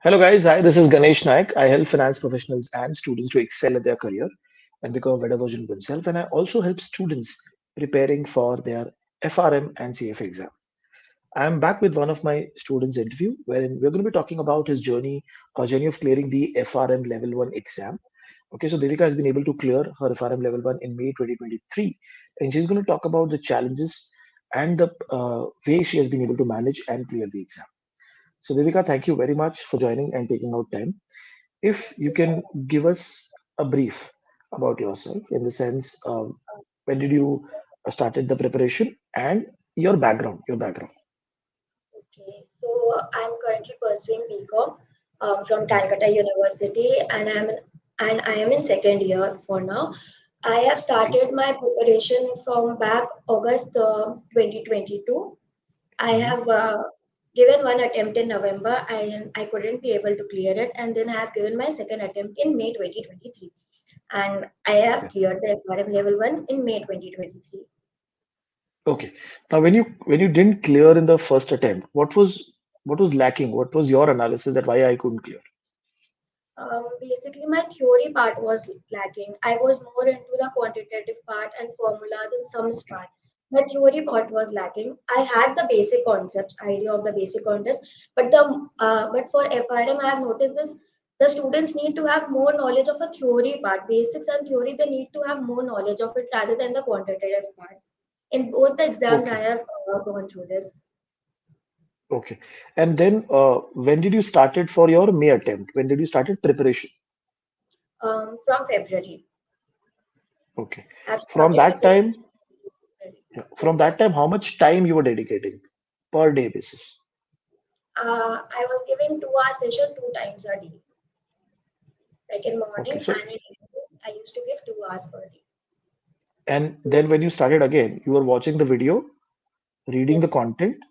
Hello, guys. Hi, this is Ganesh Naik. I help finance professionals and students to excel at their career and become a better version of themselves. And I also help students preparing for their FRM and CF exam. I'm back with one of my students' interview, wherein we're going to be talking about his journey of clearing the FRM Level 1 exam. Okay, so Devika has been able to clear her FRM Level 1 in May 2023, and she's going to talk about the challenges and the way she has been able to manage and clear the exam. So, Devika, thank you very much for joining and taking out time. If you can give us a brief about yourself, in the sense, when did you started the preparation and your background. Okay, so I'm currently pursuing BCom from Calcutta University, and I am in second year for now. I have Okay. started my preparation from back August 2022. I Mhm. have given one attempt in November, and I couldn't be able to clear it, and then I have given my second attempt in May 2023, and I have Okay. cleared the FRM level 1 in May 2023. Okay. Now, when you didn't clear in the first attempt, what was lacking? What was your analysis that why I couldn't clear? Basically, my theory part was lacking. I was more into the quantitative part and formulas and sums Okay. part. My theory part was lacking. I had the basic concepts, idea of the basic concepts, but for FRM, I have noticed this. The students need to have more knowledge of a theory part, basics and theory. They need to have more knowledge of it rather than the quantitative part. In both the exams, I Okay. have gone through this Okay. And then, when did you started for your May attempt? When did you started preparation? from February. Okay. I've From started that preparing. time, yeah, from Yes, sir. that time, how much time you were dedicating per day basis? I was giving 2 hour session 2 times a day, like in Okay. morning So, and in evening. I used to give 2 hours per day. and then when you started again, you were watching the video, reading the Yes, sir. content,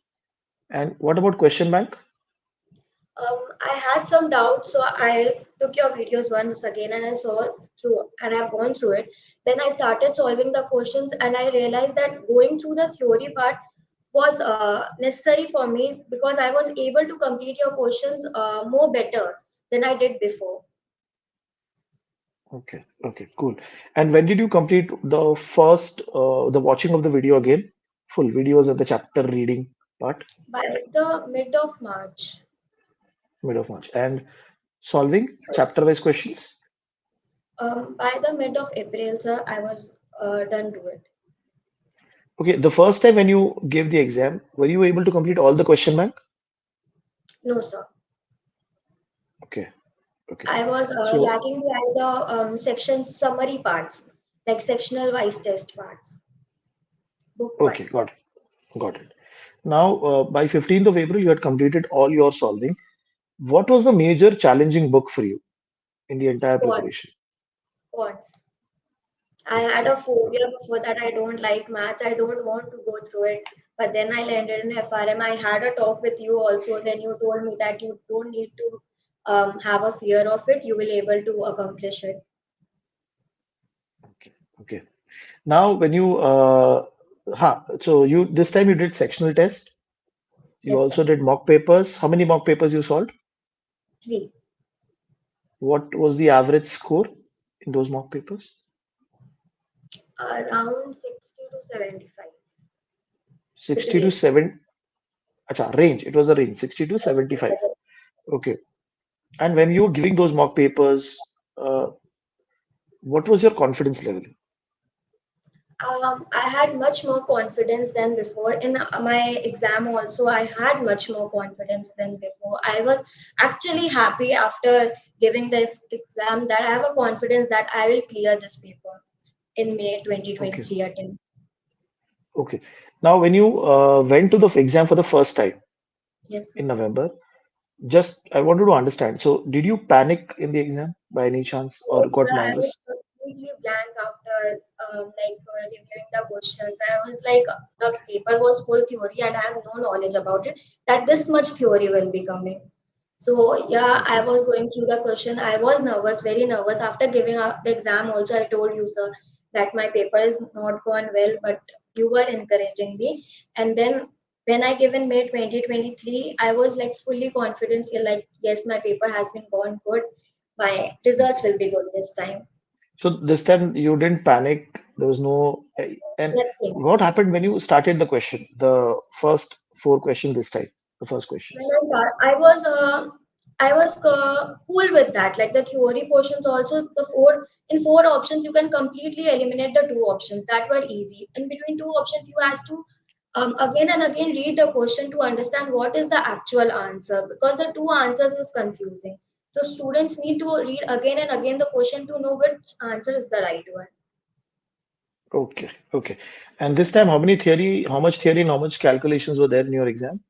and what about question bank? I had some doubts, so I took your videos once again and I saw through and I've gone through it. Then I started solving the questions and I realized that going through the theory part was necessary for me because I was able to complete your questions more better than I did before. Okay. Okay. Cool. And when did you complete the watching of the video again? Full videos and the chapter reading part, By the mid of March. mid of March, and solving chapter-wise questions. By the mid of April, sir, I was done to it. Okay. The first time when you gave the exam, were you able to complete all the question bank? No, sir. Okay. Okay. I was So, lacking behind the section summary parts, like sectional wise test parts, book okay. wise. Got it. Got Yes. it. Now, by 15th of April, you had completed all your solving. What was the major challenging book for you in the entire Quants. preparation? Quants. I had a Okay. phobia before that. I don't like maths. I don't want to go through it. But then I landed in FRM. I had a talk with you also. Then you told me that you don't need to have a fear of it. You will able to accomplish it. Okay. Okay. Now, when you so you this time you did sectional test. You Yes, sir. also did mock papers. How many mock papers you solved? Three. What was the average score in those mock papers? Around 60 to 75 60 to between. 7. Acha, range. It was a range, 60 to 75. Okay. And when you were giving those mock papers, what was your confidence level? I had much more confidence than before. In my exam, also, I had much more confidence than before. I was actually happy after giving this exam that I have a confidence that I will clear this paper in May Okay. 2023 attempt. Okay. Now, when you went to the exam for the first time Yes, sir. in November, just I wanted to understand. So, did you panic in the exam by any chance or Yes, got sir. I was nervous? completely blank after reviewing the questions. I was like, the paper was full theory and I have no knowledge about it. That this much theory will be coming. So yeah, I Okay. was going through the question. I was nervous, very nervous. After giving out the exam, also I told you, sir, that my paper is not gone well, but you were encouraging me. And then when I given May 2023, I was like fully confident, like yes, my paper has been gone good. My results Okay. will be good this time. So this time you didn't panic. There was no. And Nothing. what happened when you started the question? The first four questions this time, the first When questions. I start, I was cool with that. Like the theory portions, also the four options, you can completely eliminate the two options that were easy. In between two options, you has to again and again read the question to understand what is the actual answer because the two answers is confusing. So students need to read again and again the question to know which answer is the right one. Okay, okay. And this time, how much theory and how much calculations were there in your exam?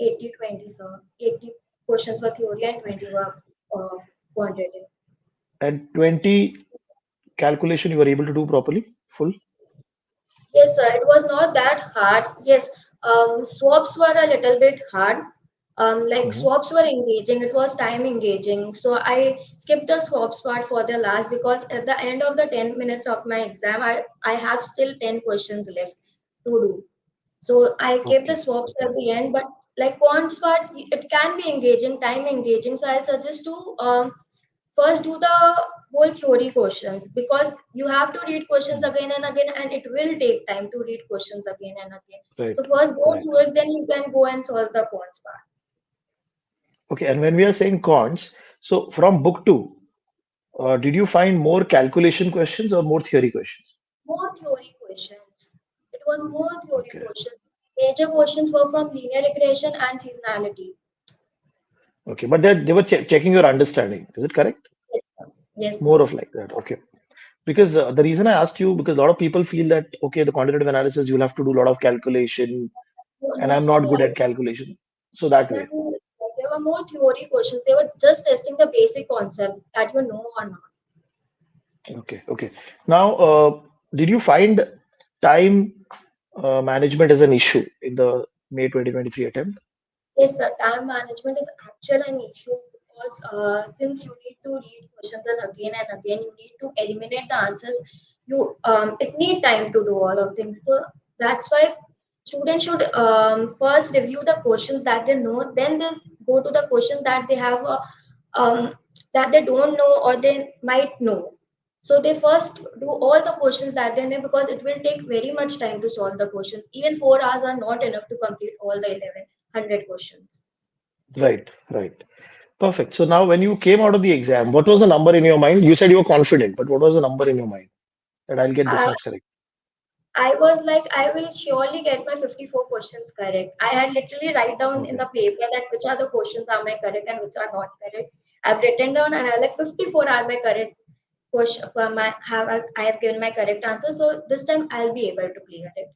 80-20, sir. 80 questions were theory and 20 were quantitative. And 20 calculation you were able to do properly, full? Yes, sir. It was not that hard. Yes, swaps were a little bit hard. Like Mhm. swaps were engaging. It was time engaging. So I skipped the swaps part for the last because at the end of the 10 minutes of my exam, I have still 10 questions left to do. So I kept the Okay, swaps okay. at the end, but like quants part, it can be engaging, time engaging. So I'll suggest to first do the whole theory questions because you have to read questions Mm. again and again, and it will take time to read questions again and again. Right, So first go right. through it, then you can go and solve the quants part. Okay, and when we are saying cons, so from book two, did you find more calculation questions or more theory questions? More theory questions. It was more theory Okay, questions. Major questions were from linear regression and seasonality. okay. But they were checking your understanding. Is it correct? Yes, sir. Yes, sir. More of like that. Okay. Because the reason I asked you, because a lot of people feel that, okay, the quantitative analysis, you'll have to do a lot of calculation, No, and I'm nothing not good like at calculation. So that way. nothing like that. There were more theory questions. They were just testing the basic concept that you know or not. Okay, okay. Now, did you find time management as an issue in the May 2023 attempt? Yes, sir. Time management is actually an issue because since you need to read questions and again, you need to eliminate the answers. It need time to do all of things. So that's why students should first review the questions that they know, then they go to the questions that they have that they don't know or they might know. So they first do all the questions that they know because it will take very much time to solve the questions. Even 4 hours are not enough to complete all the 1100 questions. Right, right. Perfect. So now, when you came out of the exam, what was the number in your mind? You said you were confident, but what was the number in your mind that I'll get this I, much correct? I was like, I will surely get my 54 questions correct. I had literally write down in Okay. the paper that which are the questions are my correct and which are not correct. I've written down and I like 54 are my correct question for my have I have given my correct answer. So this time I'll be able to clear it.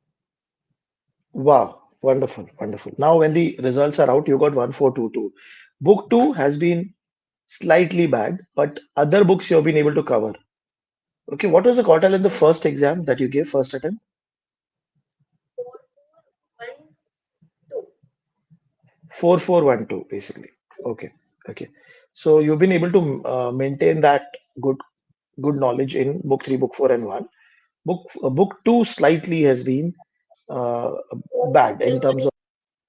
Wow. Wonderful, wonderful. Now, when the results are out, you got 1422. Book two has been slightly bad, but other books you have been able to cover. Okay, what was the quartile in the first exam that you gave first attempt? 4412. 4412, basically. Okay, okay. So you've been able to maintain that good good knowledge in book three, book four, and one. Book two slightly has been uh, Also bad there in terms were of.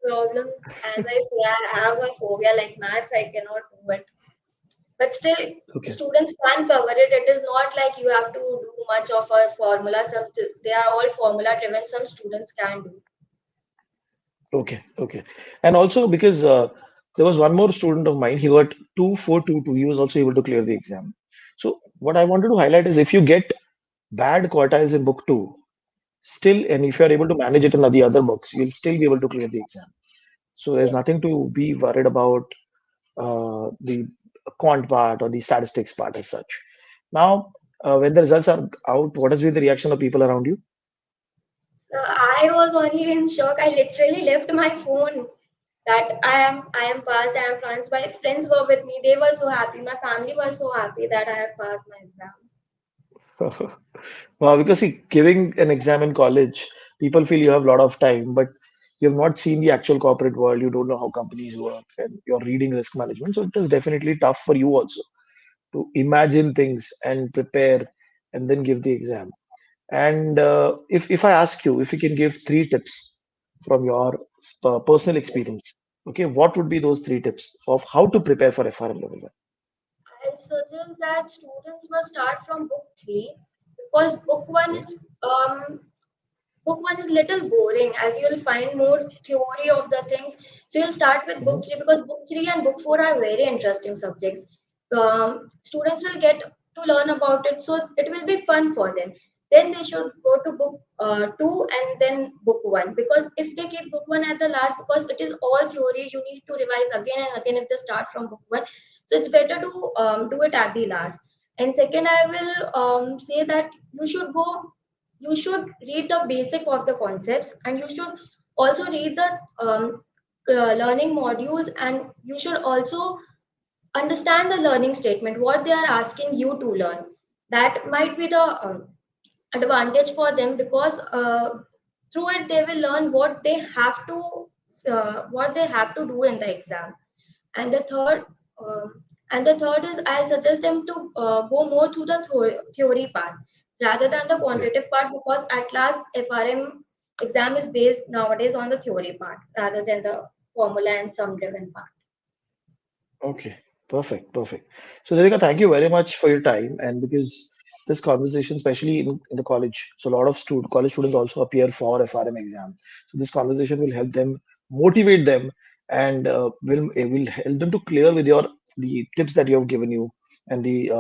problems. As I say, I have a phobia like maths. I cannot do it. But still, Okay, students can cover it. It is not like you have to do much of a formula. They are all formula driven. Some students can do. okay, okay. And also because there was one more student of mine, he got 2422. He was also able to clear the exam. So what I wanted to highlight is if you get bad quartiles in book two, still, and if you are able to manage it in the other books, you'll still be able to clear the exam. So there's Yes. nothing to be worried about the quant part or the statistics part as such. Now, when the results are out, what has been the reaction of people around you? So I was only in shock. I literally left my phone that I am passed. I am passed. My friends were with me. They were so happy. My family was so happy that I have passed my exam. Well, because see, giving an exam in college, people feel you have a lot of time, but you have not seen the actual corporate world. You don't know how companies work, and you're reading risk management. So it is definitely tough for you also to imagine things and prepare and then give the exam. And if I ask you if you can give three tips from your personal experience. Okay, what would be those three tips of how to prepare for FRM level one? I suggest that students must start from book three because Okay. book one is little boring as you'll find more theory of the things. So you'll start with book Mhm. three because book three and book four are very interesting subjects. Students will get to learn about it, so it will be fun for them. Then they should go to book two and then book one, because if they keep book one at the last, because it is all theory, you need to revise again and again if they start from book one. So it's better to do it at the last. And second, I will say that you should read the basic of the concepts, and you should also read the learning modules, and you should also understand the learning statement, what they are asking you to learn. That might be the advantage for them, because through it they will learn what they have to do in the exam. And the third um, and the third is I suggest them to go more to the theory part rather than the Okay. quantitative part, because at last FRM exam is based nowadays on the theory part rather than the formula and sum driven part. Okay, perfect, perfect. So, Devika, thank you very much for your time. And because this conversation, especially in the college, so a lot of college students also appear for FRM exam. So, this conversation will help them, motivate them, and will help them to clear with the tips that you have given you and the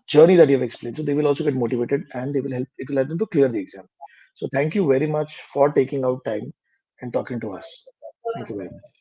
journey that you have explained. So, they will also get motivated, and it will help them to clear the exam. So, thank you very much for taking out time and talking to us. Thank you very much.